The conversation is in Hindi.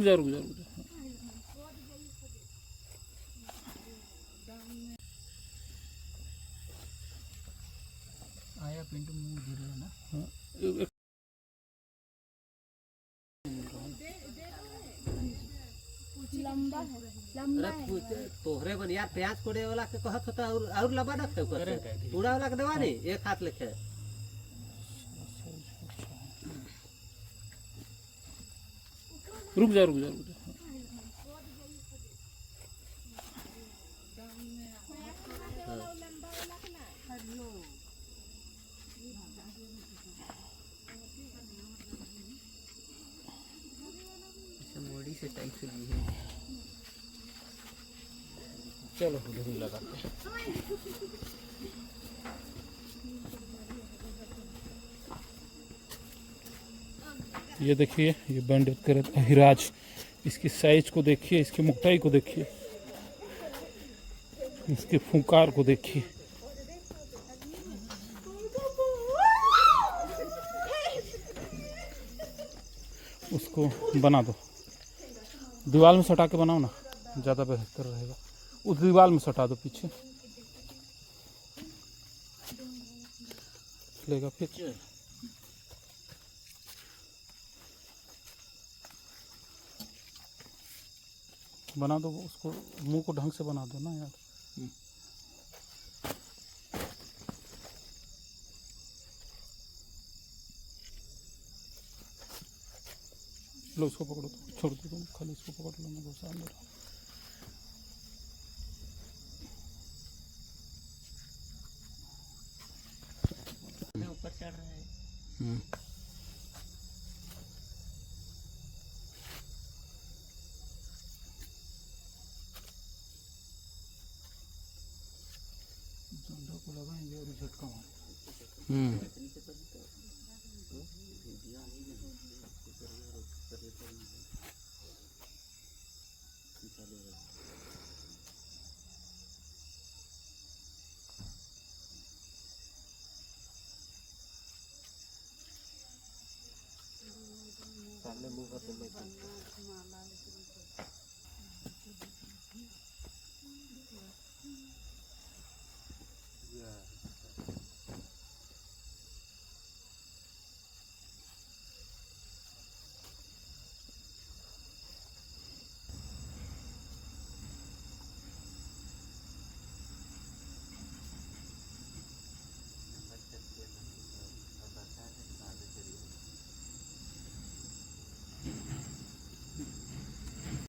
जा रुक जा रुक जा। आया पिंटू मुंह गिर रहा ना। लंबा है, लंबा है। तोहरे बन यार प्याज कोड़े वाला के कहत होता और लंबा न थे पूरा वाला के देवा नहीं एक हाथ लेके रुक जा रुक जा रुक जा। मोड़ी से टाइट से ली है। चलो धूल लगाते हैं। ये देखिए ये बैंड करत हिराज, इसकी साइज को देखिए, इसकी मोटाई को देखिए, इसके फुंकार को देखिए। उसको बना दो, दीवार में सटा के बनाओ ना, ज़्यादा बेहतर रहेगा। उस दीवार में सटा दो पीछे लेगा फिर। बना दो उसको, मुंह को ढंग से बना दो ना यार। लो उसको पकड़ो, छोड़ दो तुम, खाली इसको पकड़ लो, मैं घुसा अंदर। ऊपर चढ़ रहा है। झंडा को लगाएंगे और झटका मारेंगे। सामने मुंह कर